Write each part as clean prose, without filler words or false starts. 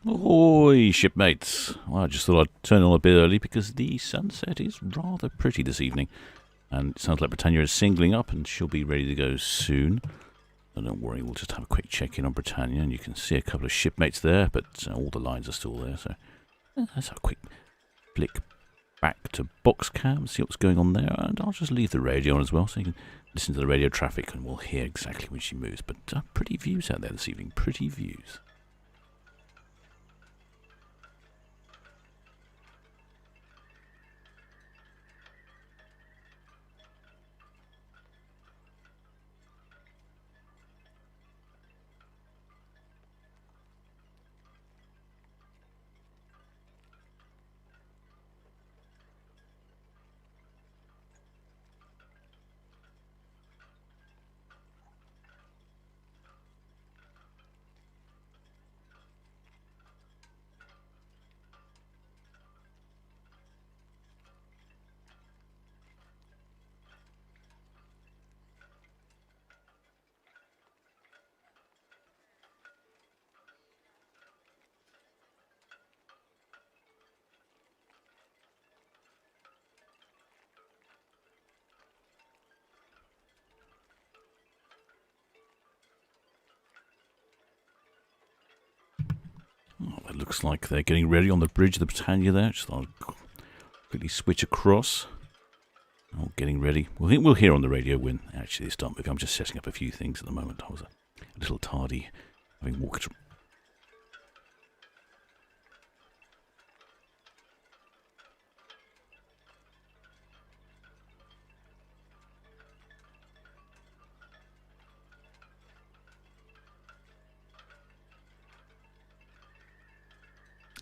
Ahoy, shipmates! Well, I just thought I'd turn on a bit early because the sunset is rather pretty this evening. And it sounds like Britannia is singling up and she'll be ready to go soon. So don't worry, we'll just have a quick check-in on Britannia and you can see a couple of shipmates there, but all the lines are still there. So let's have a quick flick back to box cam, see what's going on there. And I'll just leave the radio on as well so you can listen to the radio traffic and we'll hear exactly when she moves. But pretty views out there this evening, pretty views. Oh, it looks like they're getting ready on the bridge of the Britannia there. Just I'll quickly switch across. Oh, getting ready. We'll hear on the radio when actually they start moving. I'm just setting up a few things at the moment. I was a little tardy having walked.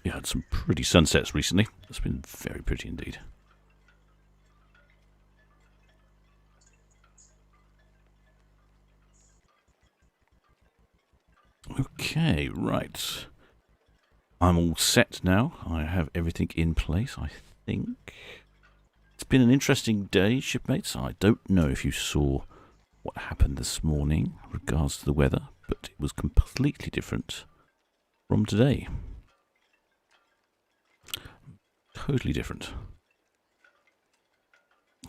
We had some pretty sunsets recently. It's been very pretty indeed. Okay, right. I'm all set now. I have everything in place, I think. It's been an interesting day, shipmates. I don't know if you saw what happened this morning in regards to the weather, but it was completely different from today. Totally different.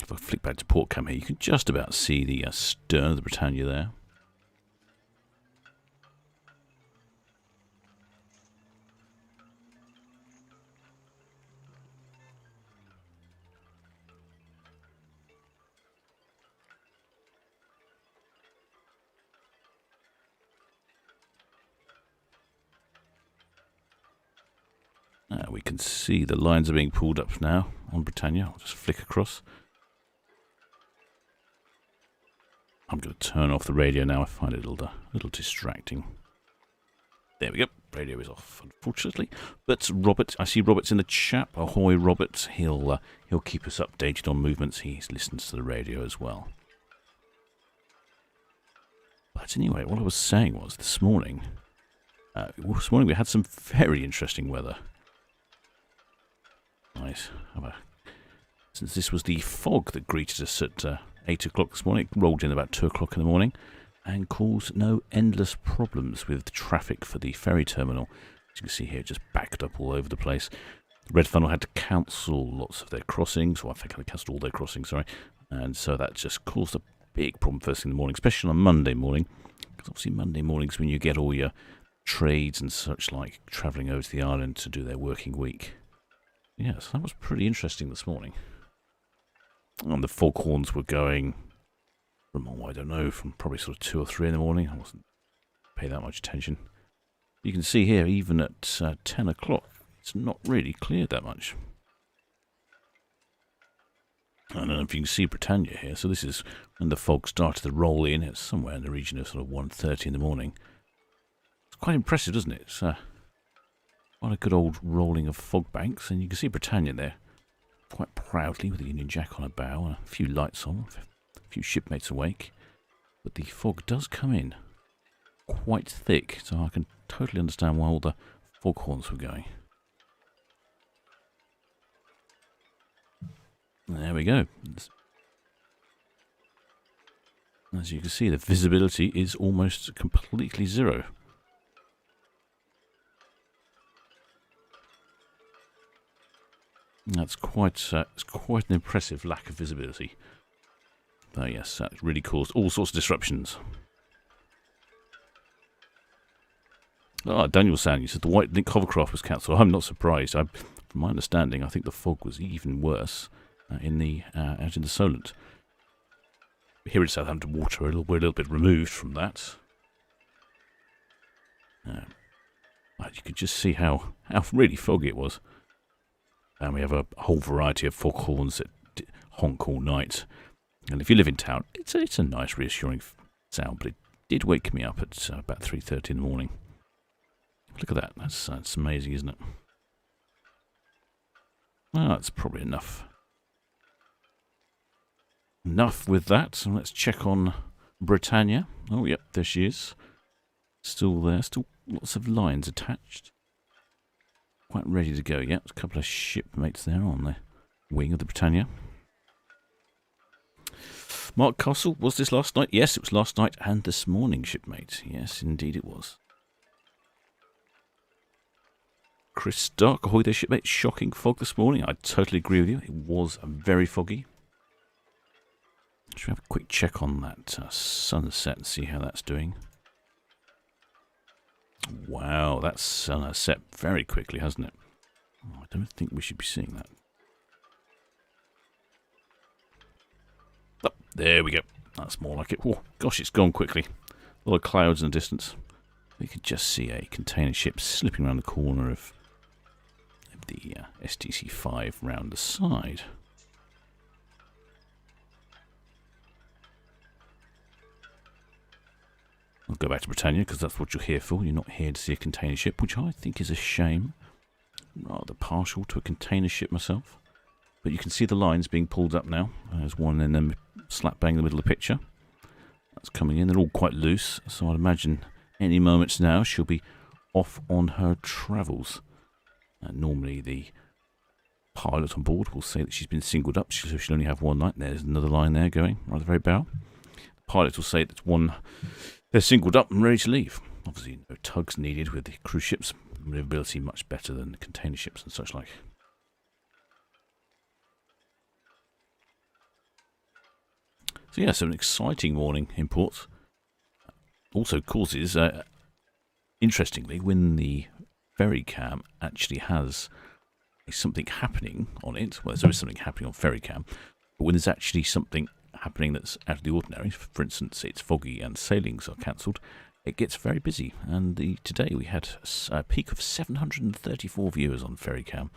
If I flick back to port cam here, you can just about see the stern of the Britannia there. We can see the lines are being pulled up now on Britannia. I'll just flick across. I'm going to turn off the radio now. I find it a little distracting. There we go. Radio is off, unfortunately. But Robert, I see Robert's in the chat. Ahoy, Robert. He'll keep us updated on movements. He listens to the radio as well. But anyway, what I was saying was this morning we had some very interesting weather. Nice. Since this was the fog that greeted us at 8 o'clock this morning, it rolled in about 2 o'clock in the morning and caused no endless problems with the traffic for the ferry terminal. As you can see here, just backed up all over the place. The Red Funnel had to cancel lots of their crossings, or I think they cancelled all their crossings, sorry. And so that just caused a big problem first thing in the morning, especially on a Monday morning. Because obviously Monday mornings when you get all your trades and such like travelling over to the island to do their working week. Yes, that was pretty interesting this morning. And the foghorns were going from, I don't know, from probably sort of 2 or 3 in the morning. I wasn't paying that much attention. You can see here, even at 10 o'clock, it's not really cleared that much. I don't know if you can see Britannia here. So this is when the fog started to roll in. It's somewhere in the region of sort of 1:30 in the morning. It's quite impressive, isn't it? It's quite a good old rolling of fog banks, and you can see Britannia there quite proudly with the Union Jack on her bow and a few lights on, a few shipmates awake. But the fog does come in quite thick, so I can totally understand why all the foghorns were going. There we go. As you can see, the visibility is almost completely zero. That's it's quite an impressive lack of visibility. Oh yes, that really caused all sorts of disruptions. Ah, Daniel Sand, you said the White Link hovercraft was cancelled. I'm not surprised. From my understanding, I think the fog was even worse out in the Solent. Here in Southampton Water, we're a little bit removed from that. You could just see how really foggy it was. And we have a whole variety of foghorns that honk all night. And if you live in town, it's a nice, reassuring sound, but it did wake me up at about 3:30 in the morning. Look at that. That's amazing, isn't it? Well, that's probably enough. Enough with that. So let's check on Britannia. Oh, yep, there she is. Still there. Still lots of lines attached. Quite ready to go. Yep, a couple of shipmates there on the wing of the Britannia. Mark Castle, was this last night? Yes, it was last night and this morning, shipmate. Yes, indeed it was. Chris Stark, ahoy there, shipmate. Shocking fog this morning. I totally agree with you. It was very foggy. Should we have a quick check on that sunset and see how that's doing? Wow, that sun has set very quickly, hasn't it? Oh, I don't think we should be seeing that. Oh, there we go. That's more like it. Oh, gosh, it's gone quickly. A lot of clouds in the distance. We could just see a container ship slipping around the corner of the STC-5 round the side. I'll go back to Britannia because that's what you're here for. You're not here to see a container ship, which I think is a shame. I'm rather partial to a container ship myself. But you can see the lines being pulled up now. There's one in the slap bang in the middle of the picture. That's coming in. They're all quite loose, so I'd imagine any moments now she'll be off on her travels. Normally the pilot on board will say that she's been singled up, so she'll only have one line. There's another line there going right at the very bow. The pilot will say that they're singled up and ready to leave. Obviously no tugs needed with the cruise ships. Maneuverability much better than the container ships and such like. So yeah, so an exciting morning in port. Also causes, interestingly, when the ferry cam actually has something happening on it, well, there's always something happening on ferry cam, but when there's actually something happening that's out of the ordinary, for instance, it's foggy and sailings are cancelled, it gets very busy. And today we had a peak of 734 viewers on ferry cam,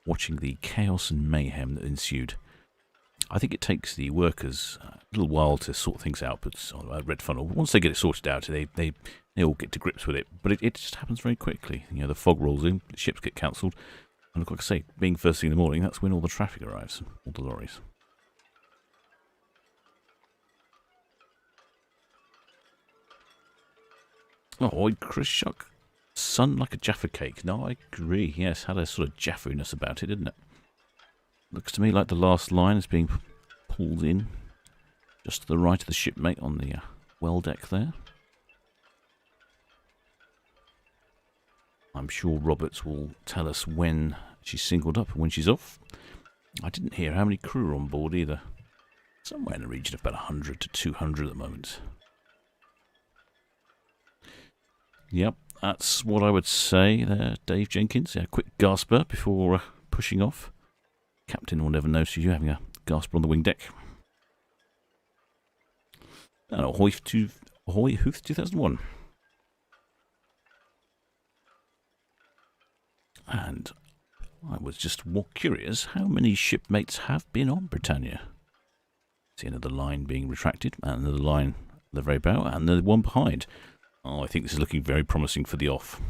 watching the chaos and mayhem that ensued. I think it takes the workers a little while to sort things out, but Red Funnel, once they get it sorted out, they all get to grips with it. But it just happens very quickly. You know, the fog rolls in, the ships get cancelled, and like I say, being first thing in the morning, that's when all the traffic arrives, all the lorries. Oh, Chris Shuck. Sun like a Jaffa cake. No, I agree. Yes, had a sort of Jaffiness about it, didn't it? Looks to me like the last line is being pulled in just to the right of the shipmate on the well deck there. I'm sure Roberts will tell us when she's singled up and when she's off. I didn't hear how many crew are on board either. Somewhere in the region of about 100 to 200 at the moment. Yep, that's what I would say there, Dave Jenkins. Yeah, quick gasper before pushing off. Captain will never notice you having a gasper on the wing deck. And ahoy Hooth 2001. And I was just more curious how many shipmates have been on Britannia. See another line being retracted, and another line at the very bow, and the one behind. Oh, I think this is looking very promising for the off.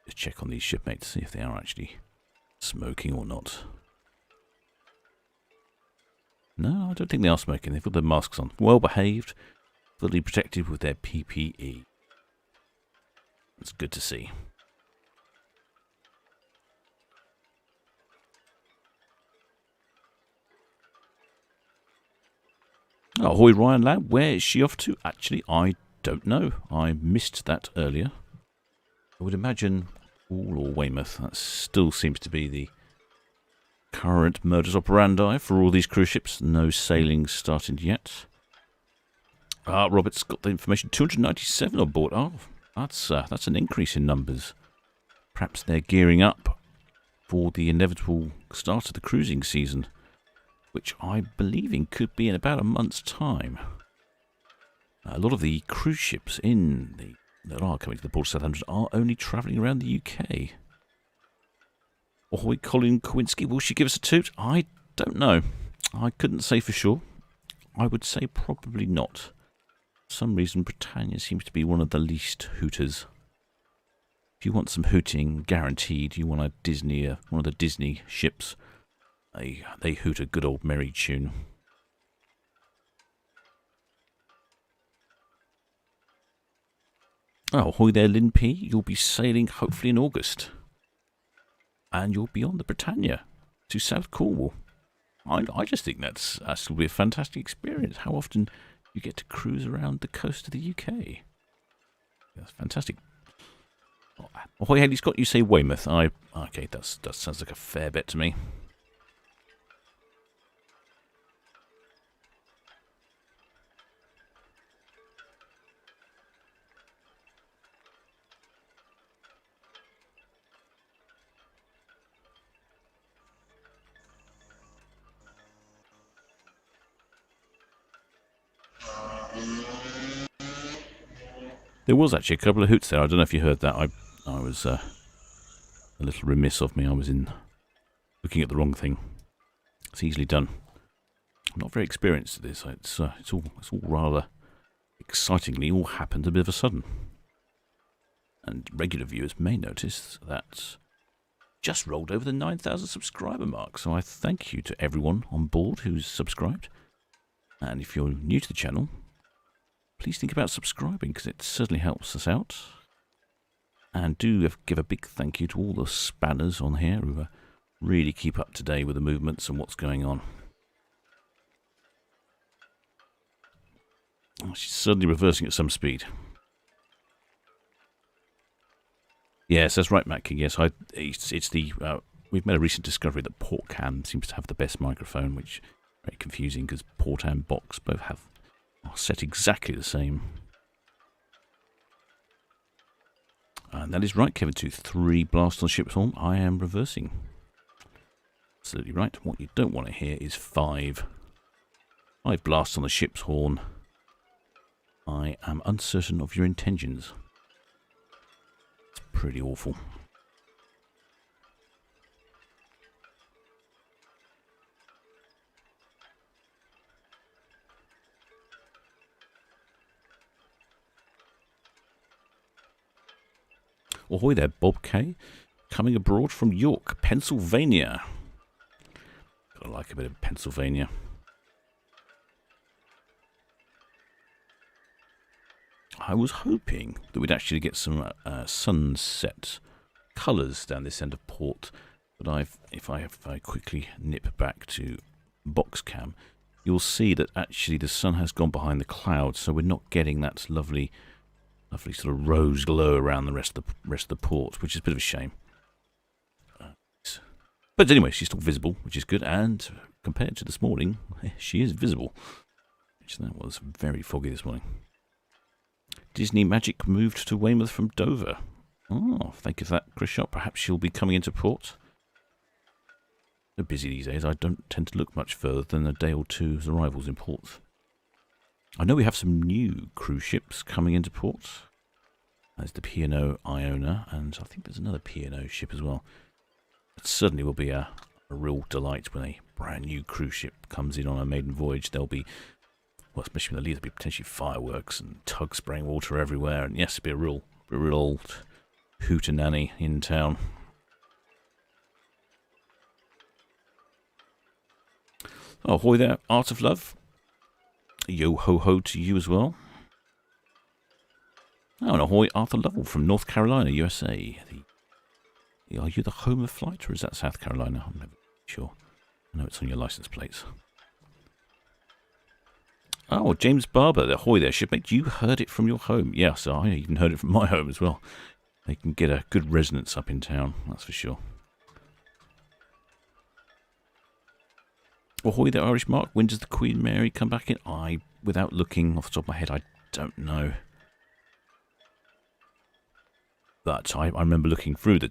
Just check on these shipmates, see if they are actually smoking or not. No, I don't think they are smoking. They've got their masks on. Well behaved, fully protected with their PPE. That's good to see. Ahoy, Ryan Lad. Where is she off to? Actually, I don't know. I missed that earlier. I would imagine Poole or Weymouth. That still seems to be the current modus operandi for all these cruise ships. No sailing started yet. Robert's got the information. 297 on board. Oh, that's an increase in numbers. Perhaps they're gearing up for the inevitable start of the cruising season, which I believe could be in about a month's time. A lot of the cruise ships that are coming to the Port of Southampton are only travelling around the UK. Ahoy, Colin Kowinski. Will she give us a toot? I don't know. I couldn't say for sure. I would say probably not. For some reason, Britannia seems to be one of the least hooters. If you want some hooting, guaranteed, you want one of the Disney ships, they hoot a good old merry tune. Oh, ahoy there, Lynn P. You'll be sailing hopefully in August. And you'll be on the Britannia to South Cornwall. I just think that's going to be a fantastic experience. How often you get to cruise around the coast of the UK? That's fantastic. Ahoy, Haley Scott, you say Weymouth. Okay, that sounds like a fair bet to me. There was actually a couple of hoots there. I don't know if you heard that. I was a little remiss of me. I was looking at the wrong thing. It's easily done. I'm not very experienced at this. It's all rather excitingly all happened a bit of a sudden. And regular viewers may notice that just rolled over the 9,000 subscriber mark. So I thank you to everyone on board who's subscribed. And if you're new to the channel, please think about subscribing, because it certainly helps us out. And do give a big thank you to all the spanners on here who really keep up to date with the movements and what's going on. Oh, she's certainly reversing at some speed. Yes, that's right, Matt King. Yes, we've made a recent discovery that Port Cam seems to have the best microphone, which is very confusing because Port and Box both are set exactly the same. And that is right, Kevin 2-3 blast on the ship's horn. I am reversing. Absolutely right. What you don't want to hear is 5 blasts on the ship's horn. I am uncertain of your intentions. It's pretty awful. Ahoy there, Bob K. Coming abroad from York, Pennsylvania. Gotta like a bit of Pennsylvania. I was hoping that we'd actually get some sunset colours down this end of port, but if I quickly nip back to box cam, you'll see that actually the sun has gone behind the clouds, so we're not getting that lovely sort of rose glow around the rest of the port, which is a bit of a shame. But anyway, she's still visible, which is good, and compared to this morning, she is visible. Which that was very foggy this morning. Disney Magic moved to Weymouth from Dover. Oh, thank you for that, Chris Shop. Perhaps she'll be coming into port. They're busy these days. I don't tend to look much further than a day or two's arrivals in port. I know we have some new cruise ships coming into port. There's the P&O Iona, and I think there's another P&O ship as well. It certainly will be a real delight when a brand new cruise ship comes in on a maiden voyage. There'll be, well, especially when they leave, there'll be potentially fireworks and tugs spraying water everywhere. And yes, it'll be a real old hootenanny in town. Oh, ahoy there, Art of Love. Yo ho ho to you as well. Oh, and ahoy, Arthur Lovell from North Carolina, USA. Are you the home of flight, or is that South Carolina? I'm never sure. I know it's on your license plates. Oh, James Barber, ahoy there, shipmate. You heard it from your home. Yes, I even heard it from my home as well. They can get a good resonance up in town, that's for sure. Ahoy there, Irish Mark. When does the Queen Mary come back in? Without looking off the top of my head, I don't know. But I remember looking through the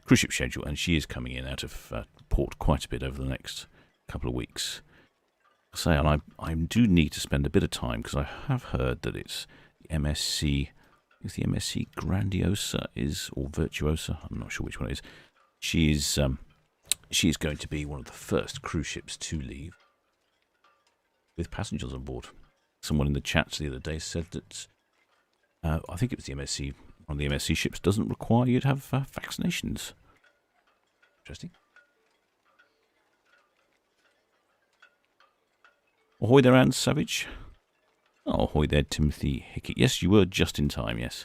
cruise ship schedule, and she is coming in out of port quite a bit over the next couple of weeks. And I do need to spend a bit of time, because I have heard that it's the MSC, is the MSC Grandiosa or Virtuosa? I'm not sure which one it is. She is going to be one of the first cruise ships to leave with passengers on board. Someone in the chat the other day said that I think it was the MSC. One of the MSC ships doesn't require you to have vaccinations. Interesting. Ahoy there, Anne Savage. Oh, ahoy there, Timothy Hickey. Yes, you were just in time, yes.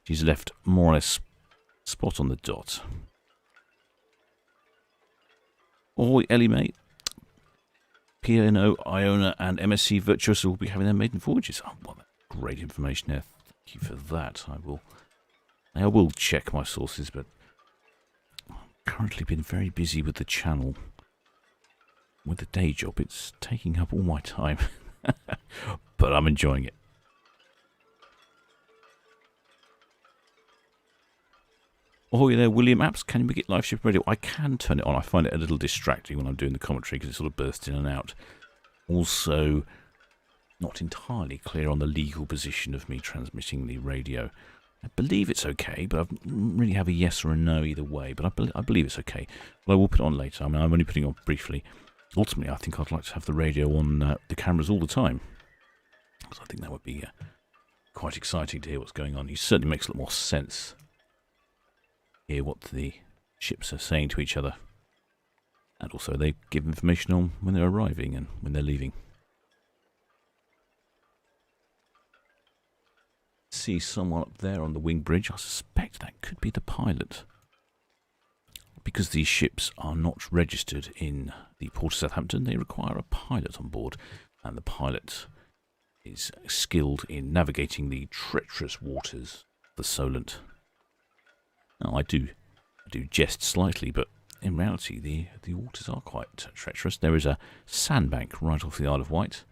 She's left more or less spot on the dot. Ahoy, Ellie, mate. P&O, Iona, and MSC Virtuosa will be having their maiden voyages. Oh, well, great information there. Thank you for that. I will check my sources, but I've currently been very busy with the channel. With the day job, it's taking up all my time. But I'm enjoying it. Ahoy there, William Apps. Can you get live ship radio? I can turn it on. I find it a little distracting when I'm doing the commentary because it sort of bursts in and out. Also, not entirely clear on the legal position of me transmitting the radio. I believe it's okay, but I don't really have a yes or a no either way. But I believe it's okay. But I will put it on later. I mean, I'm only putting it on briefly. Ultimately, I think I'd like to have the radio on the cameras all the time. So I think that would be quite exciting to hear what's going on. It certainly makes a lot more sense. Hear what the ships are saying to each other. And also they give information on when they're arriving and when they're leaving. See someone up there on the wing bridge. I suspect that could be the pilot. Because these ships are not registered in the Port of Southampton, they require a pilot on board, and the pilot is skilled in navigating the treacherous waters of the Solent. Now, I do jest slightly, but in reality, the waters are quite treacherous. There is a sandbank right off the Isle of Wight,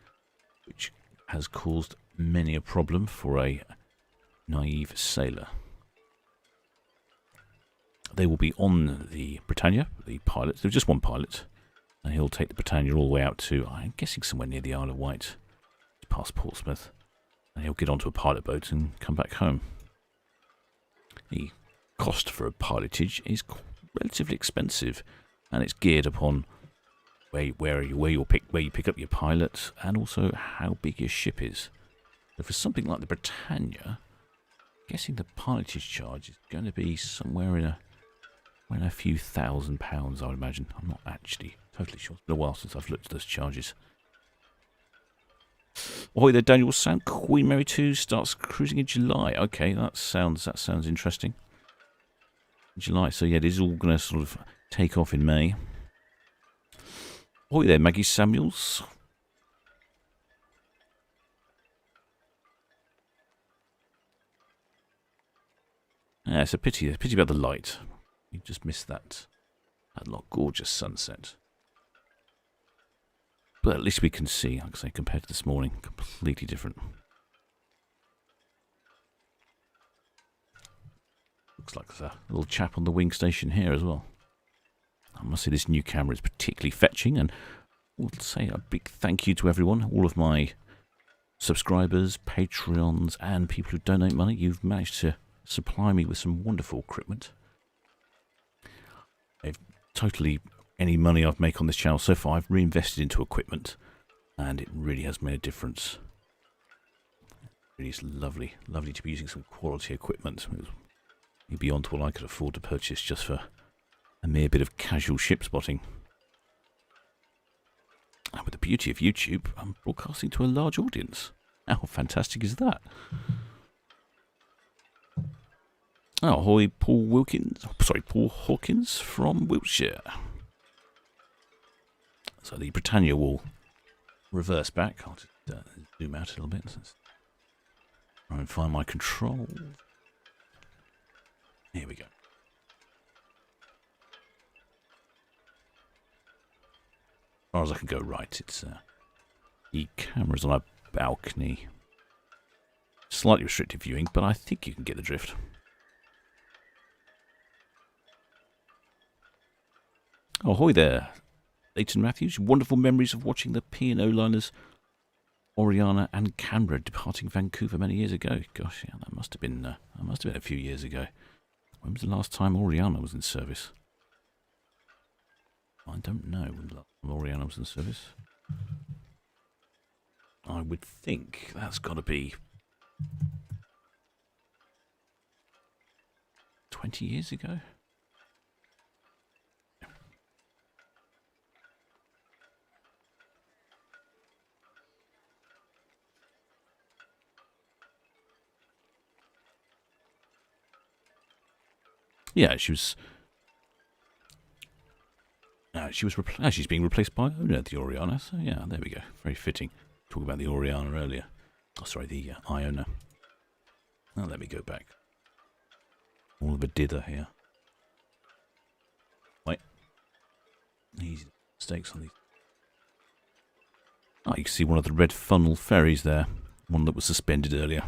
which has caused many a problem for a naive sailor. They will be on the Britannia, the pilot. There's just one pilot, and he'll take the Britannia all the way out to, I'm guessing, somewhere near the Isle of Wight, past Portsmouth, and he'll get onto a pilot boat and come back home. The cost for a pilotage is relatively expensive, and it's geared upon where you pick up your pilot, and also how big your ship is. So for something like the Britannia, I'm guessing the pilotage charge is going to be somewhere in a few £1,000s, I would imagine. I'm not actually totally sure. It's been a while since I've looked at those charges. Ahoy there, Daniel Sam. Queen Mary 2 starts cruising in July. Okay, that sounds interesting. July, so yeah, it is all going to sort of take off in May. Ahoy there, Maggie Samuels. Yeah, it's a pity about the light. You just missed that gorgeous sunset. But at least we can see, like I say, compared to this morning, completely different. Looks like there's a little chap on the wing station here as well. I must say this new camera is particularly fetching, and we'll say a big thank you to everyone, all of my subscribers, Patreons, and people who donate money. You've managed to supply me with some wonderful equipment. Any money I've made on this channel so far, I've reinvested into equipment, and it really has made a difference. It really is lovely to be using some quality equipment. Beyond what I could afford to purchase just for a mere bit of casual ship spotting. And with the beauty of YouTube, I'm broadcasting to a large audience. How fantastic is that? Oh, ahoy, Paul Hawkins from Wiltshire. So the Britannia will reverse back. I'll just zoom out a little bit. Let's try and find my control. Here we go. As far as I can go right, it's the camera's on a balcony. Slightly restricted viewing, but I think you can get the drift. Oh, ahoy there, Leighton Matthews. Wonderful memories of watching the P&O liners Oriana and Canberra departing Vancouver many years ago. Gosh, yeah, that must have been a few years ago. When was the last time Oriana was in service? I don't know when the last time Oriana was in service. I would think that's got to be 20 years ago. Yeah, she's being replaced by owner the Oriana. So yeah, there we go. Very fitting. Talk about the Oriana earlier. Oh, sorry, the Iona. Now let me go back. All of a dither here. Wait. Easy mistakes on these. Oh, you can see one of the red funnel ferries there. One that was suspended earlier.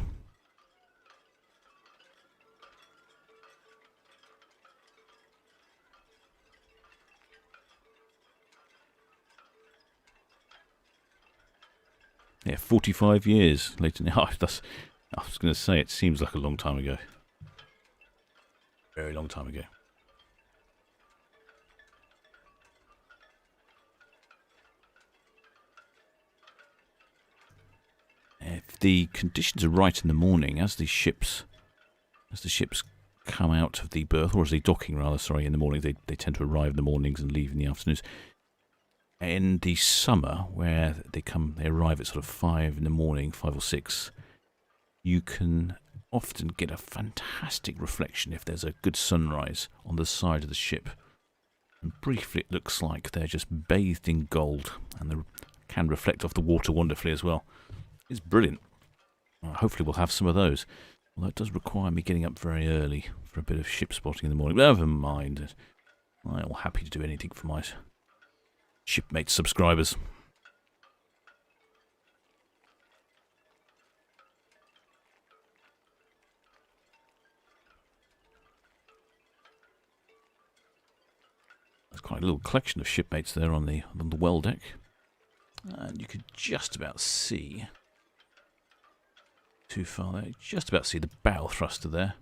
Yeah, 45 years later. Oh, I was going to say, it seems like a long time ago. Very long time ago. If the conditions are right in the morning, as the ships come out of the berth, or as the docking rather, sorry, in the morning, they tend to arrive in the mornings and leave in the afternoons. In the summer, where they arrive at sort of 5 in the morning, 5 or 6, you can often get a fantastic reflection if there's a good sunrise on the side of the ship. And briefly, it looks like they're just bathed in gold, and they can reflect off the water wonderfully as well. It's brilliant. Hopefully we'll have some of those. Although it does require me getting up very early for a bit of ship spotting in the morning. But never mind. I'm happy to do anything for my shipmate subscribers. There's quite a little collection of shipmates there on the well deck. And you could just about see, too far there, just about see the bow thruster there.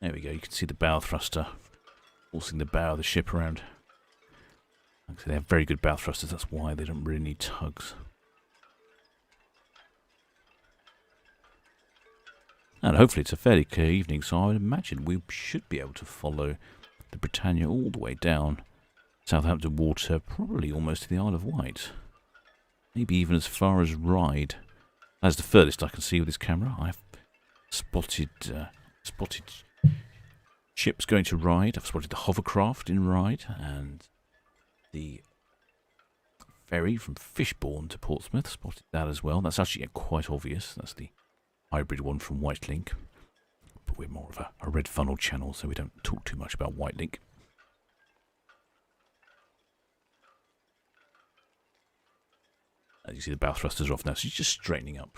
There we go, you can see the bow thruster forcing the bow of the ship around. Actually, they have very good bow thrusters, that's why they don't really need tugs. And hopefully it's a fairly clear evening, so I would imagine we should be able to follow the Britannia all the way down Southampton water, probably almost to the Isle of Wight. Maybe even as far as Ryde. That's the furthest I can see with this camera. I've spotted ships going to Ryde. I've spotted the hovercraft in Ryde, and the ferry from Fishbourne to Portsmouth. Spotted that as well. That's actually quite obvious. That's the hybrid one from Whitelink. But we're more of a red funnel channel, so we don't talk too much about Whitelink. As you see, the bow thrusters are off now, so she's just straightening up.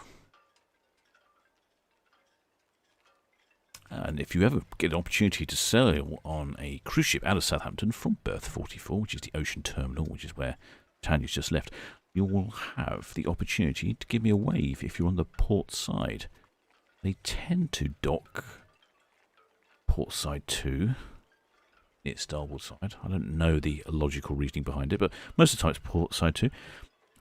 And if you ever get an opportunity to sail on a cruise ship out of Southampton from berth 44, which is the ocean terminal, which is where Britannia's just left, you will have the opportunity to give me a wave if you're on the port side. They tend to dock port side 2, near starboard side. I don't know the logical reasoning behind it, but most of the time it's port side 2.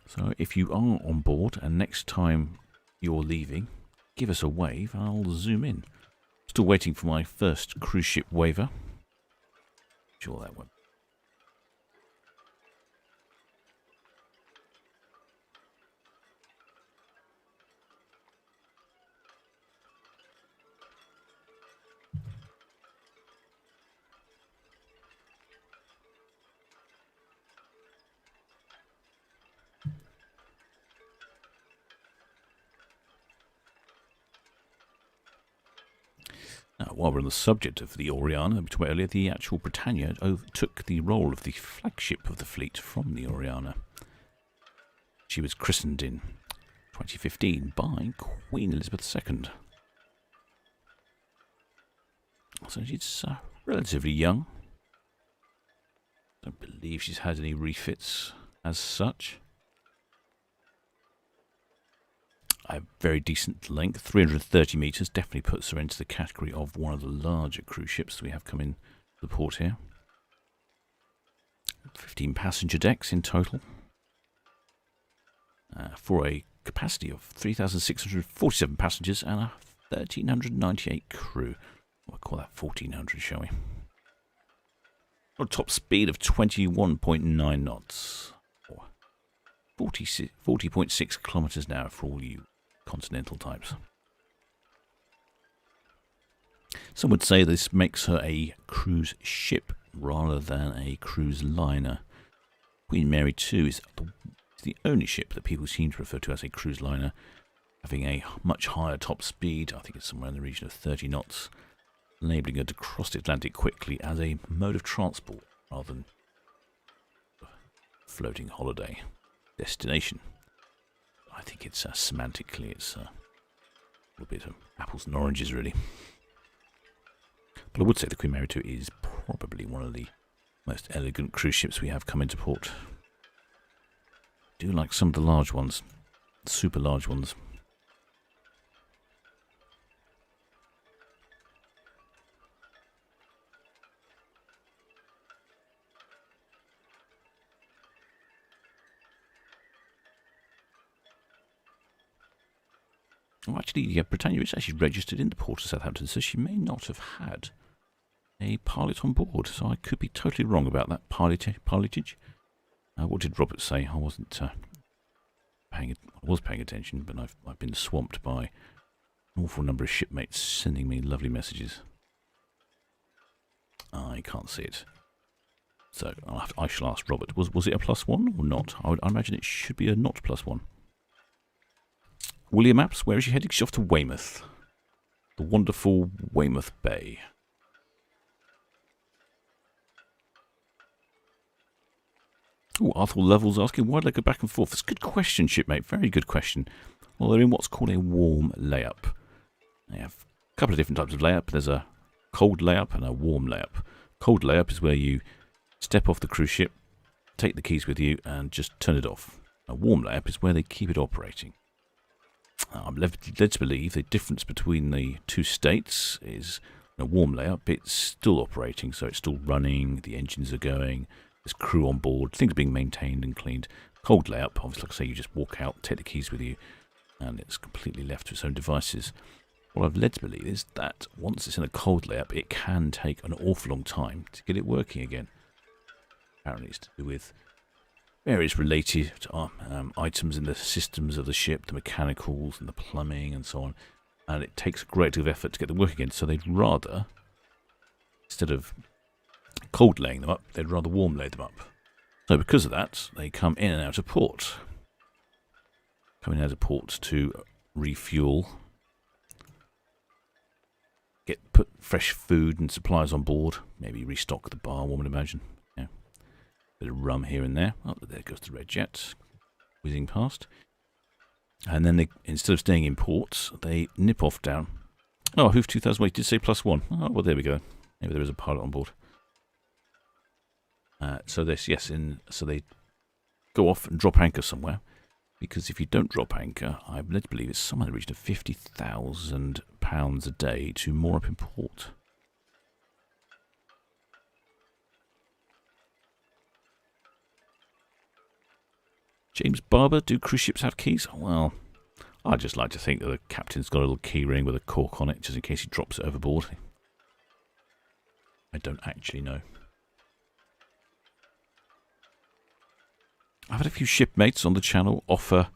So if you are on board and next time you're leaving, give us a wave and I'll zoom in. Still waiting for my first cruise ship waiver. Sure that one. While we're on the subject of the Oriana, we talked about earlier, the actual Britannia took the role of the flagship of the fleet from the Oriana. She was christened in 2015 by Queen Elizabeth II. So she's relatively young. Don't believe she's had any refits as such. A very decent length, 330 metres, definitely puts her into the category of one of the larger cruise ships we have come in the port here. 15 passenger decks in total, for a capacity of 3,647 passengers and a 1,398 crew. We'll call that 1,400, shall we? A top speed of 21.9 knots, or 40.6 kilometres an hour for all you continental types. Some would say this makes her a cruise ship rather than a cruise liner. Queen Mary 2 is the only ship that people seem to refer to as a cruise liner, having a much higher top speed. I think it's somewhere in the region of 30 knots, enabling her to cross the Atlantic quickly as a mode of transport rather than a floating holiday destination. I think it's semantically, it's a little bit of apples and oranges, really. But I would say the Queen Mary 2 is probably one of the most elegant cruise ships we have come into port. I do like some of the large ones, super large ones. Oh, actually, Britannia is actually registered in the Port of Southampton, so she may not have had a pilot on board. So I could be totally wrong about that pilotage. What did Robert say? I wasn't I was paying attention, but I've been swamped by an awful number of shipmates sending me lovely messages. I can't see it, so I shall ask Robert. Was it a +1 or not? I imagine it should be a not +1. William Apps, where is she heading? She's off to Weymouth. The wonderful Weymouth Bay. Oh, Arthur Lovell's asking, why did I go back and forth? That's a good question, shipmate. Very good question. Well, they're in what's called a warm layup. They have a couple of different types of layup. There's a cold layup and a warm layup. Cold layup is where you step off the cruise ship, take the keys with you, and just turn it off. A warm layup is where they keep it operating. I'm led to believe the difference between the two states is in a warm layup, it's still operating, so it's still running, the engines are going, there's crew on board, things are being maintained and cleaned. Cold layup, obviously, like I say, you just walk out, take the keys with you, and it's completely left to its own devices. What I've led to believe is that once it's in a cold layup, it can take an awful long time to get it working again. Apparently it's to do with various related items in the systems of the ship, the mechanicals and the plumbing and so on. And it takes a great deal of effort to get them working again. So they'd rather, instead of cold laying them up, they'd rather warm lay them up. So because of that, they come in and out of port. Coming out of port to refuel, put fresh food and supplies on board, maybe restock the bar, one would imagine. Bit of rum here and there. Oh, there goes the red jet, whizzing past. And then they, instead of staying in ports, they nip off down. Oh, Hoof 2000 did say +1. Oh, well, there we go. Maybe there is a pilot on board. So they go off and drop anchor somewhere. Because if you don't drop anchor, I'm led to believe it's somewhere in the region of £50,000 a day to moor up in port. James Barber, do cruise ships have keys? Well, I just like to think that the captain's got a little key ring with a cork on it, just in case he drops it overboard. I don't actually know. I've had a few shipmates on the channel offer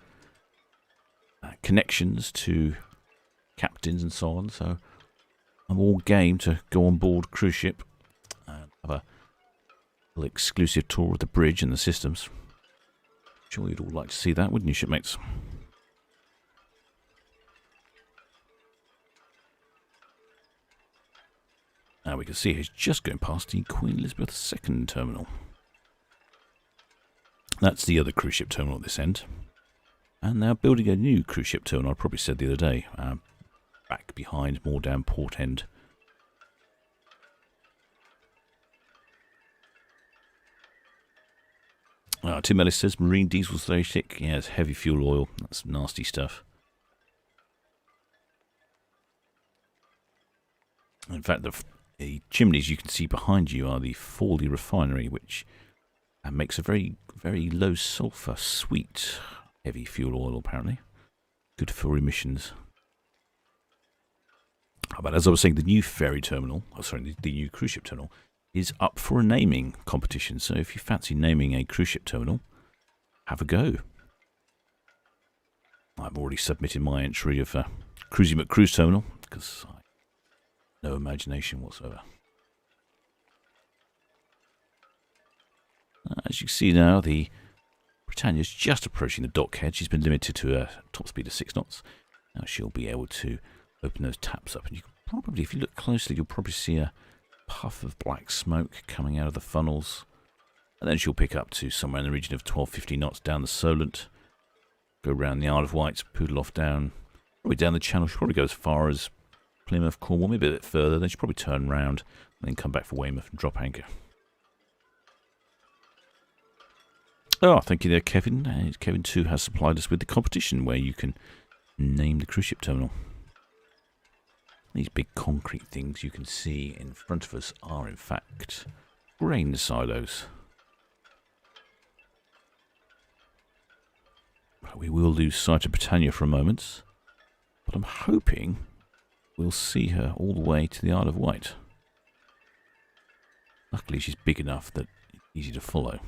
connections to captains and so on, so I'm all game to go on board cruise ship and have a little exclusive tour of the bridge and the systems. Sure, you'd all like to see that, wouldn't you, shipmates? Now we can see it's just going past the Queen Elizabeth II terminal. That's the other cruise ship terminal at this end. And they're building a new cruise ship terminal, I probably said the other day, back behind, more down Port End. Tim Ellis says marine diesel's very thick. Yeah, it's heavy fuel oil. That's nasty stuff. In fact, the chimneys you can see behind you are the Fawley refinery, which makes a very, very low sulphur, sweet, heavy fuel oil, apparently. Good for emissions. But as I was saying, the new ferry terminal, the new cruise ship terminal, is up for a naming competition. So if you fancy naming a cruise ship terminal, have a go. I've already submitted my entry of Cruisy McCruise Terminal, because I have no imagination whatsoever. As you see now, the Britannia's just approaching the dockhead. She's been limited to a top speed of 6 knots. Now she'll be able to open those taps up. And you can probably, if you look closely, you'll probably see a puff of black smoke coming out of the funnels. And then she'll pick up to somewhere in the region of 12-15 knots down the Solent. Go around the Isle of Wight, poodle off down. Probably down the channel. She'll probably go as far as Plymouth, Cornwall, maybe a bit further. Then she'll probably turn round and then come back for Weymouth and drop anchor. Oh, thank you there, Kevin. Kevin too has supplied us with the competition where you can name the cruise ship terminal. These big concrete things you can see in front of us are in fact grain silos. We will lose sight of Britannia for a moment, but I'm hoping we'll see her all the way to the Isle of Wight. Luckily she's big enough that it's easy to follow.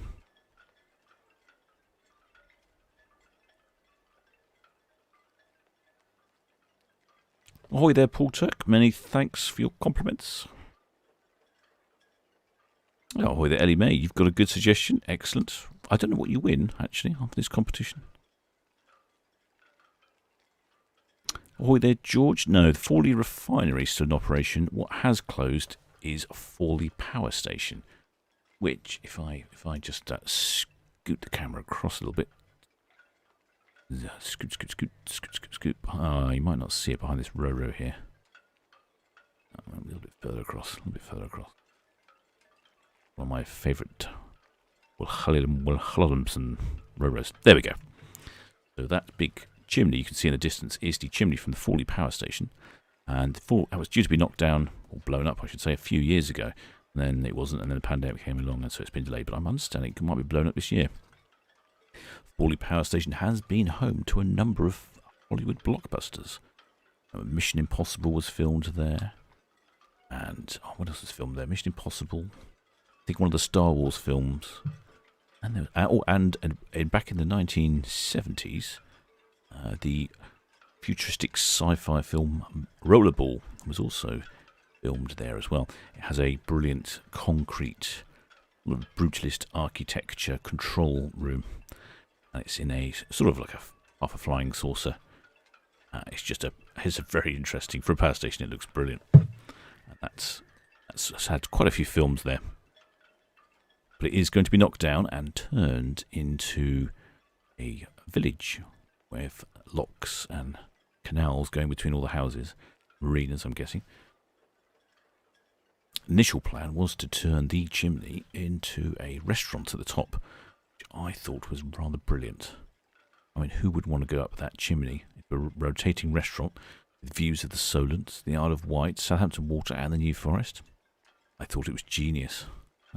Ahoy there, Paul Turk. Many thanks for your compliments. Oh, ahoy there, Ellie May. You've got a good suggestion. Excellent. I don't know what you win, actually, after this competition. Ahoy there, George. No, the Fawley refinery is still in operation. What has closed is Fawley Power Station, which, if I just scoot the camera across a little bit, scoot. You might not see it behind this row here. A little bit further across. One of my favourite Wilhelmsen rows. There we go. So that big chimney you can see in the distance is the chimney from the Fawley Power Station. And that was due to be knocked down, or blown up, I should say, a few years ago. And then it wasn't, and then the pandemic came along, and so it's been delayed. But I'm understanding it might be blown up this year. Fawley Power Station has been home to a number of Hollywood blockbusters. Mission Impossible was filmed there. And what else was filmed there? Mission Impossible. I think one of the Star Wars films. And back in the 1970s, the futuristic sci-fi film Rollerball was also filmed there as well. It has a brilliant concrete, brutalist architecture control room. And it's in a sort of like half a flying saucer. It's a very interesting, for a power station it looks brilliant. And that's had quite a few films there. But it is going to be knocked down and turned into a village with locks and canals going between all the houses, marinas I'm guessing. Initial plan was to turn the chimney into a restaurant at the top, I thought was rather brilliant. I mean, who would want to go up that chimney? A rotating restaurant with views of the Solent, the Isle of Wight, Southampton Water and the New Forest. I thought it was genius.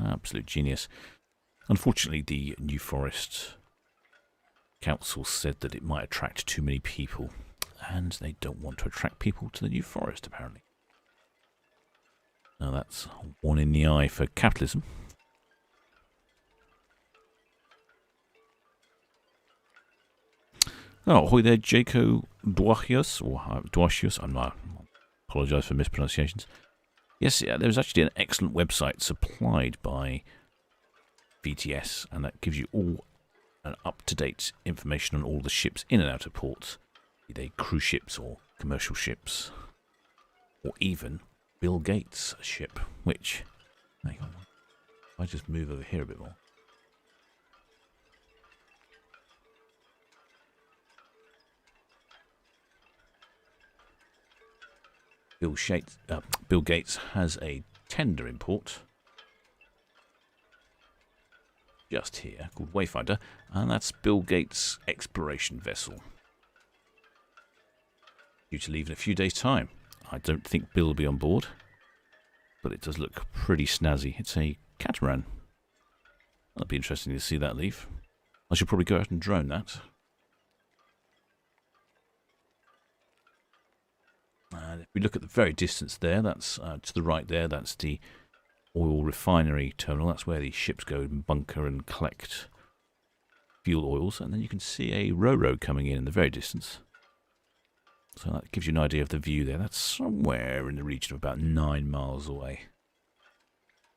Absolute genius. Unfortunately, the New Forest Council said that it might attract too many people, and they don't want to attract people to the New Forest, apparently. Now that's one in the eye for capitalism. Oh, ahoy there, Jaco Duachius, I apologise for mispronunciations. Yes, yeah, there's actually an excellent website supplied by VTS, and that gives you all an up-to-date information on all the ships in and out of ports, be they cruise ships or commercial ships, or even Bill Gates ship, which, hang on, if I just move over here a bit more. Bill Gates has a tender in port just here called Wayfinder, and that's Bill Gates' exploration vessel. Due to leave in a few days' time. I don't think Bill will be on board, but it does look pretty snazzy. It's a catamaran. That'll be interesting to see that leave. I should probably go out and drone that. And if we look at the very distance there, that's to the right there, that's the oil refinery terminal. That's where the ships go and bunker and collect fuel oils. And then you can see a ro-ro coming in the very distance. So that gives you an idea of the view there. That's somewhere in the region of about 9 miles away.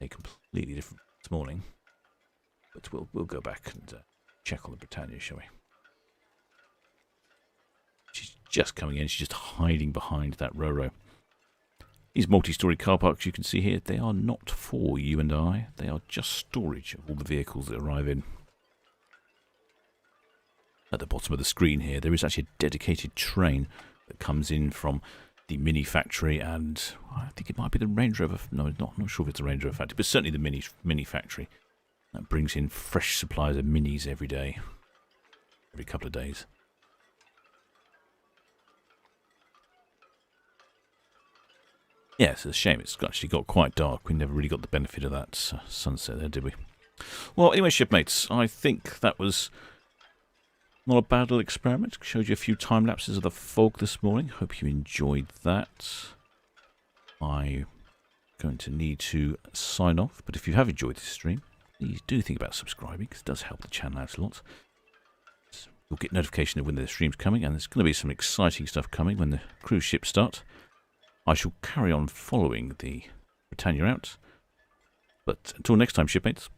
A completely different this morning. But we'll go back and check on the Britannia, shall we? She's just coming in. She's just hiding behind that ro-ro. These multi-storey car parks you can see here, they are not for you and I. They are just storage of all the vehicles that arrive in. At the bottom of the screen here, there is actually a dedicated train that comes in from the Mini factory, and I think it might be the Range Rover. No, I'm not sure if it's the Range Rover factory, but certainly the Mini factory. That brings in fresh supplies of Minis every day, every couple of days. Yeah, it's a shame. It's actually got quite dark. We never really got the benefit of that sunset there, did we? Well, anyway, shipmates, I think that was not a bad little experiment. Showed you a few time lapses of the fog this morning. Hope you enjoyed that. I'm going to need to sign off, but if you have enjoyed this stream, please do think about subscribing, because it does help the channel out a lot. You'll get notification of when the stream's coming, and there's going to be some exciting stuff coming when the cruise ships start. I shall carry on following the Britannia out. But until next time, shipmates.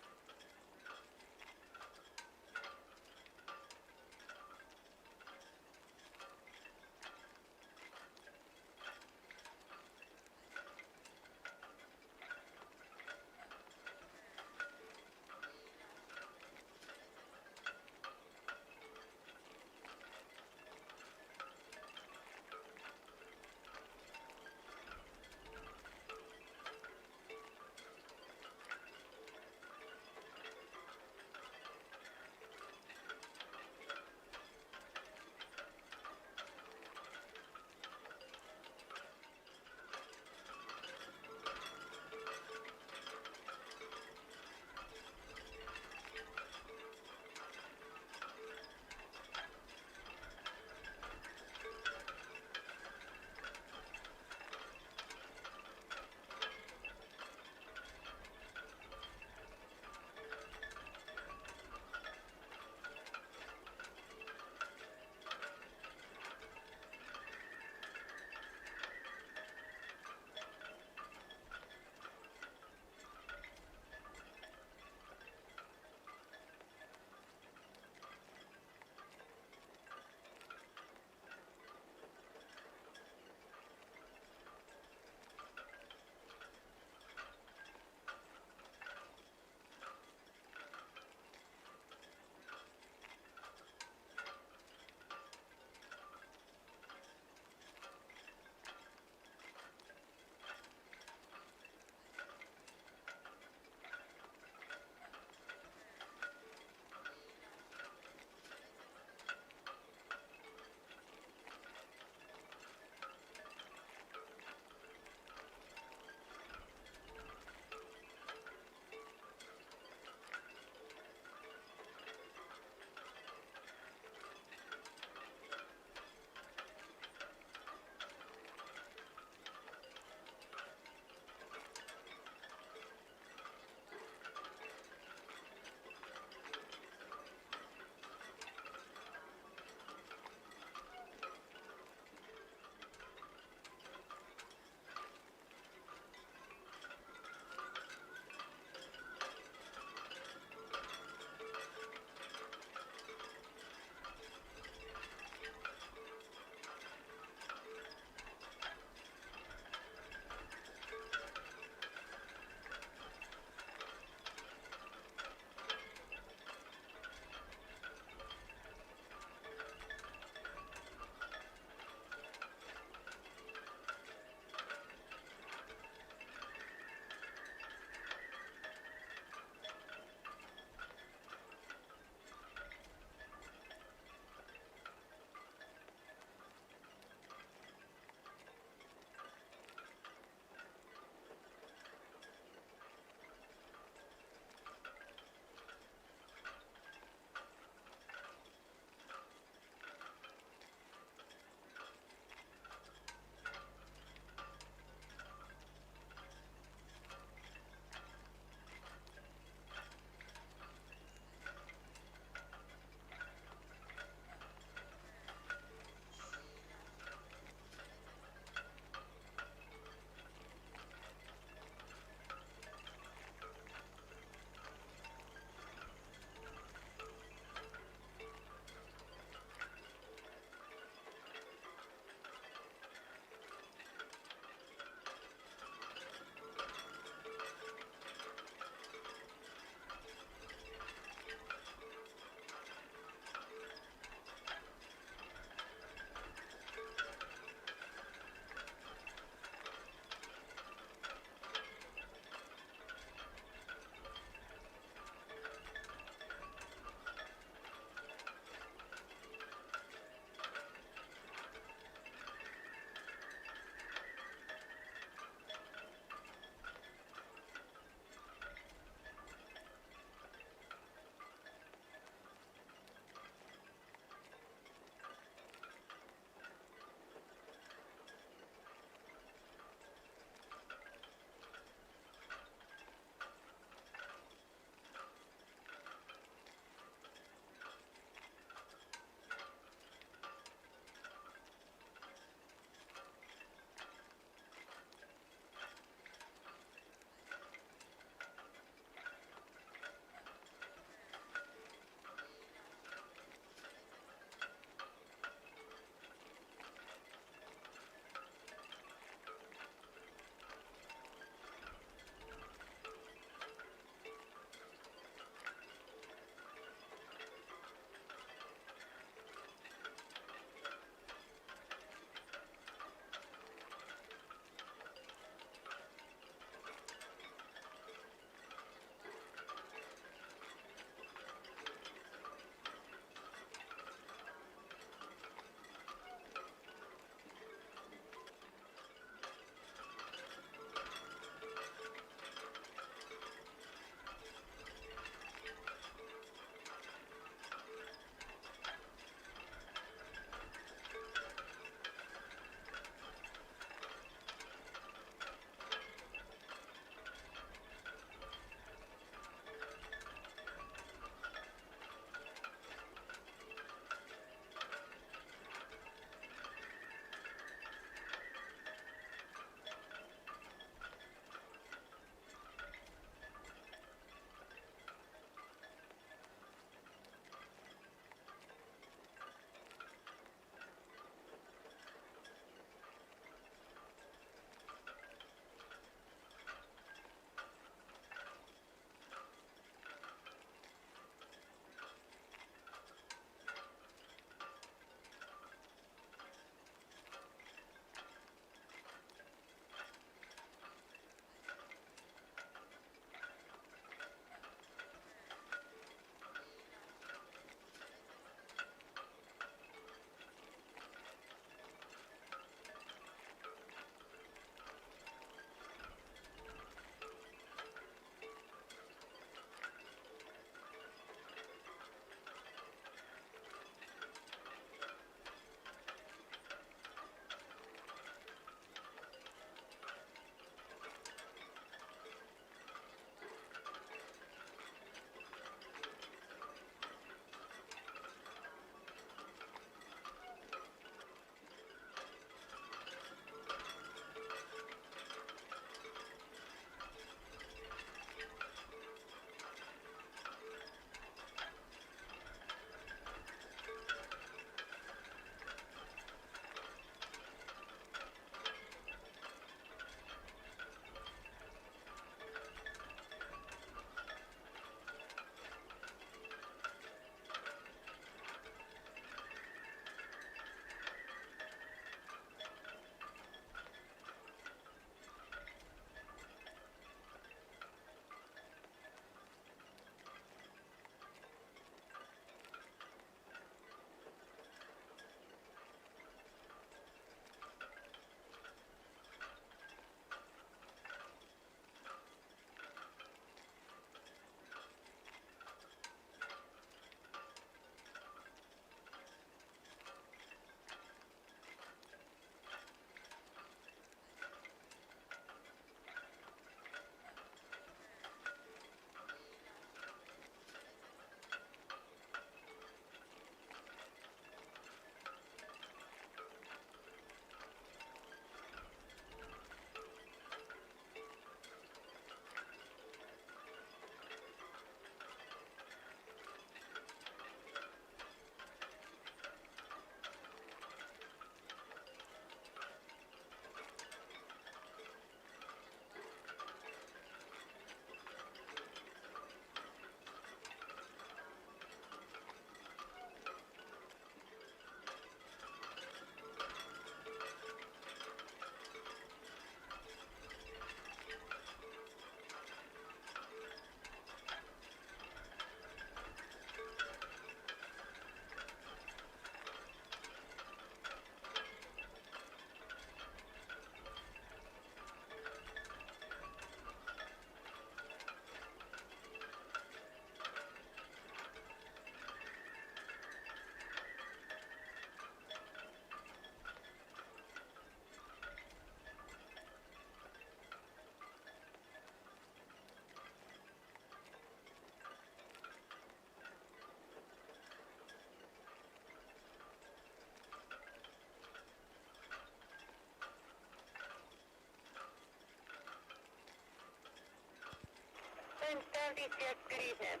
Understand BTS, good evening.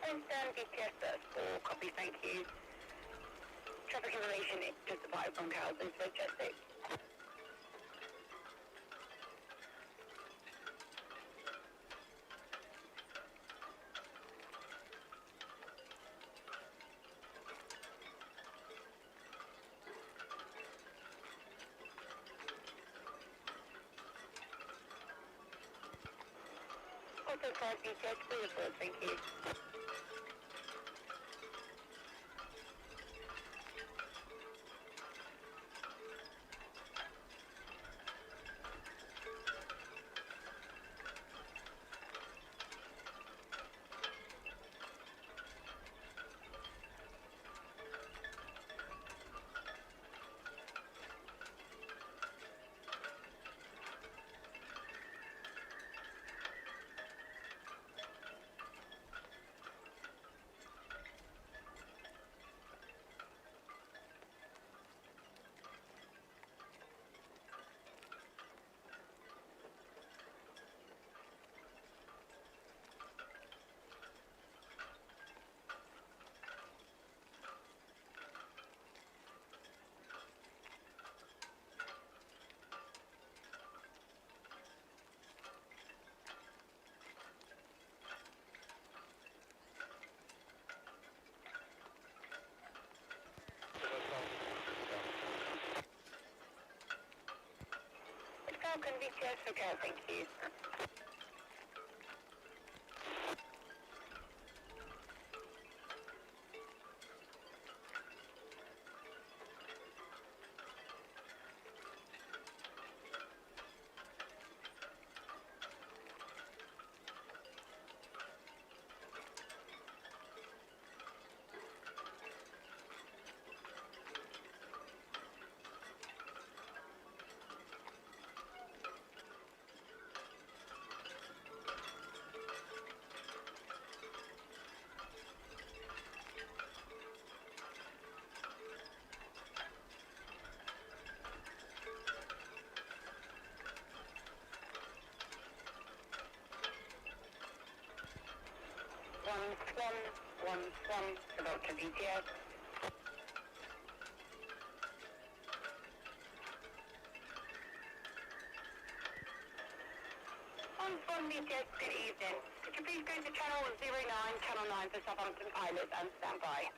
Understand BTS, that's 4, copy, thank you. Traffic information is just about from Carlton, so just 6. Also 5 BTS, 4, thank you. Falcon BTS, okay, thank you. One, about to BTS. On BTS, good evening. Could you please go to channel 09, channel 9 for Southampton pilots and stand by.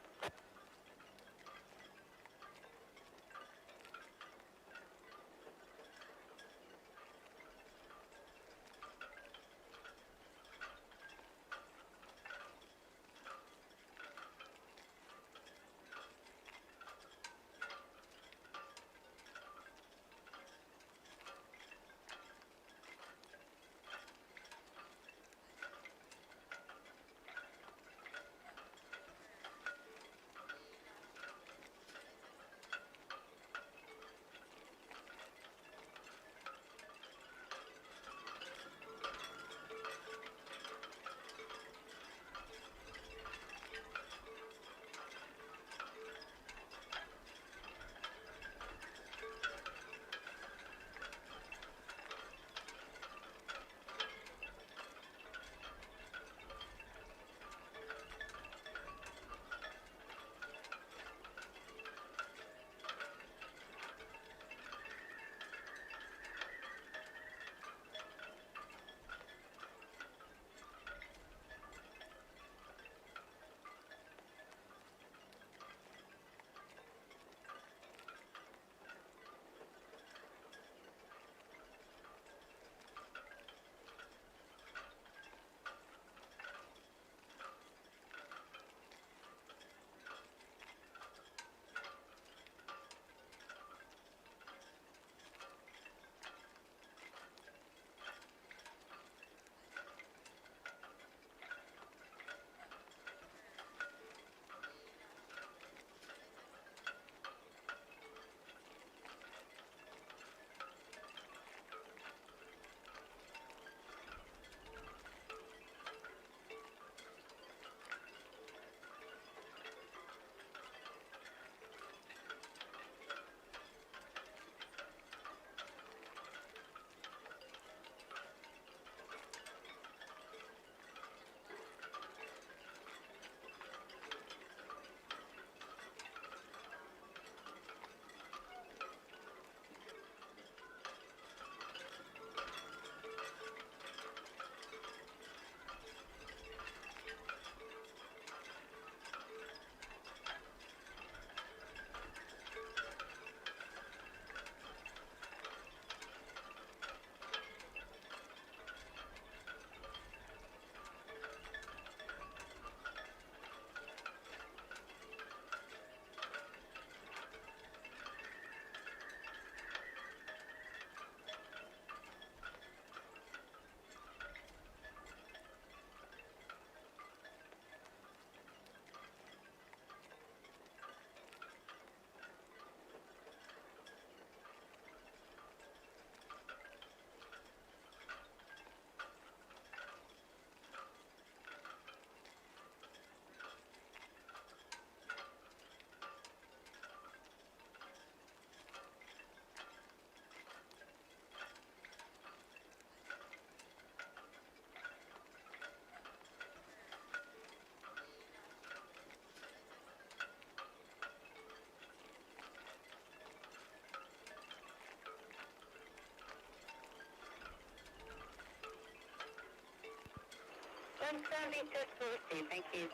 Confirm details for receipt, thank you.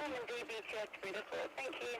Diamond DBTS 3-4, thank you.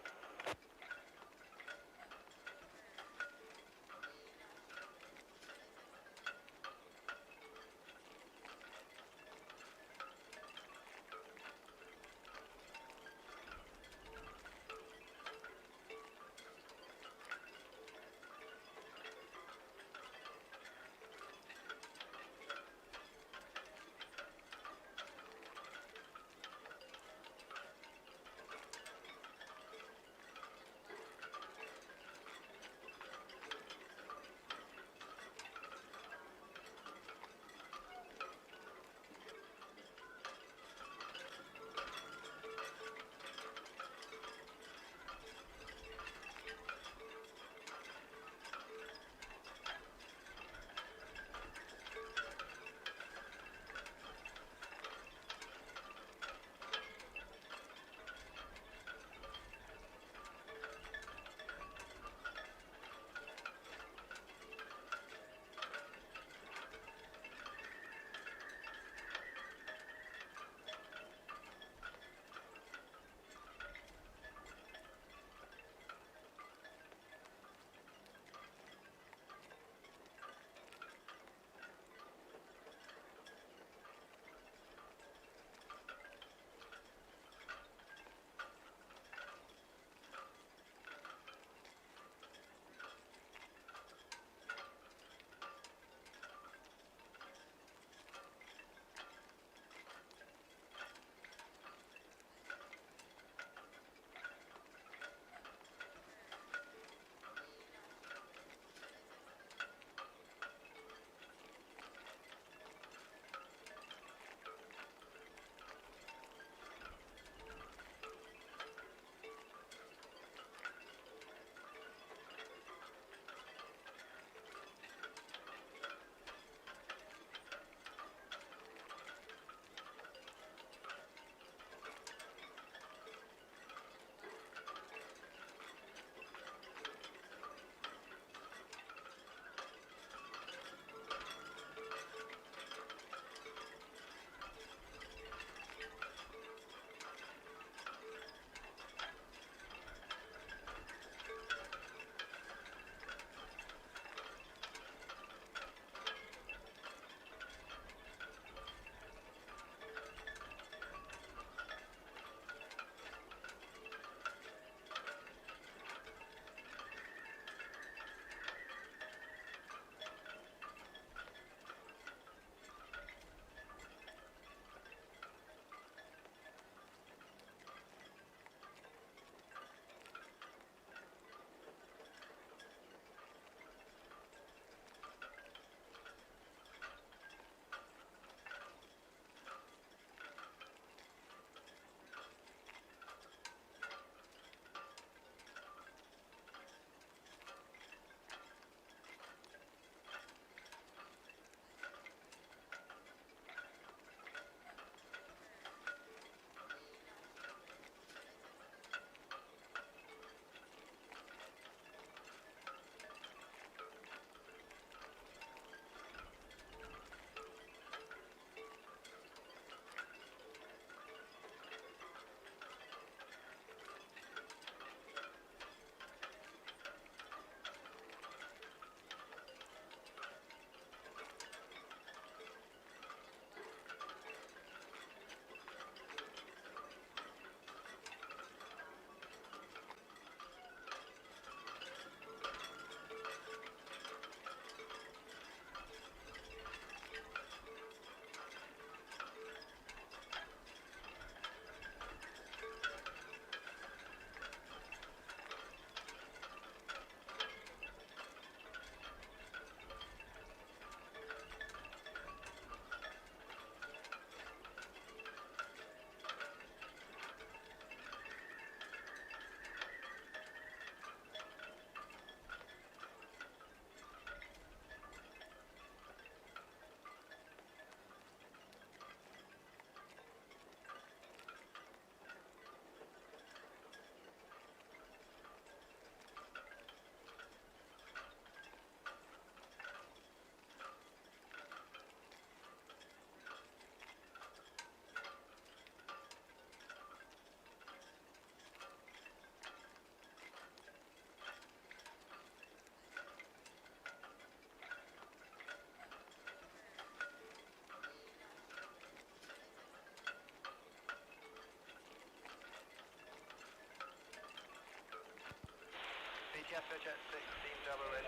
Kepler, jet 16 double red.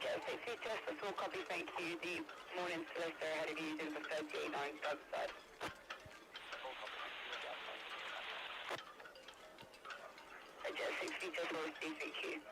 Jet 60 test, that's all copy, thank you. The morning solicitor ahead of you is in for 38.9, start side. Full copy, Jet 60 test, all CCQ.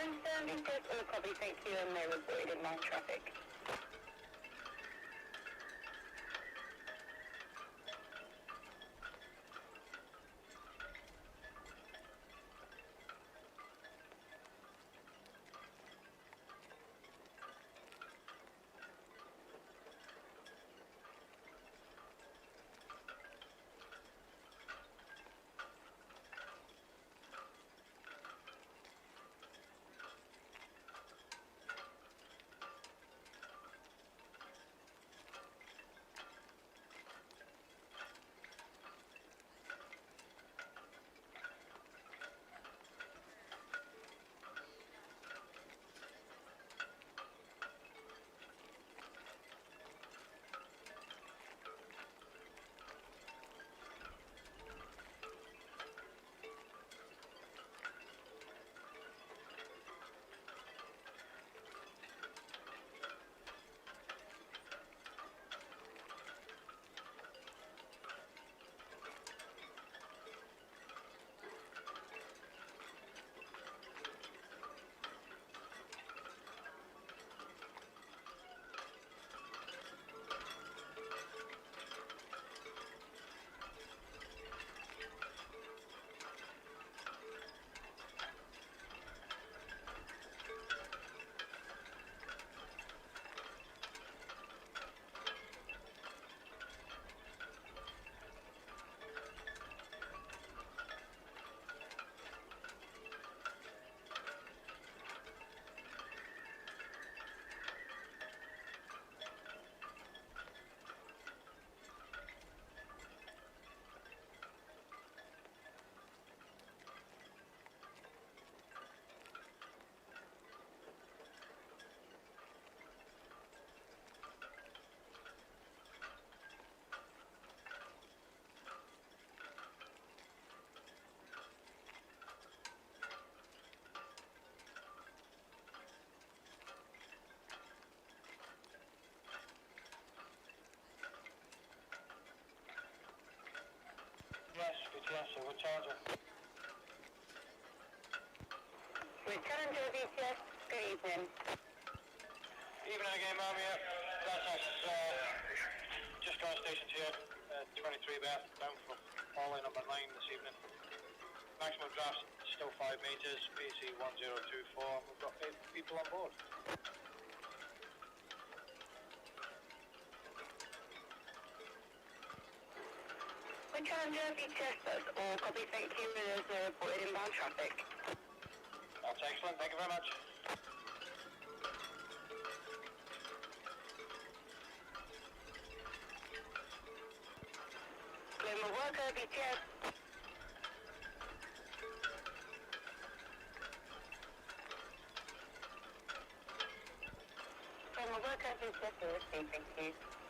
Understanding test, all copy, thank you, and they reported in line traffic. BTS, we'll charge her. Return to the BTS, good evening. Evening again, ma'am, yeah. That's us, just gone station 2, 23 Beth, down for all in number 9 this evening. Maximum draft still 5 metres, PC 1024. We've got 8 people on board. When Challenger VTS us, all copy, thank you, there's a reported inbound traffic. That's excellent, thank you very much. Global worker VTS. Global worker VTS, thank you.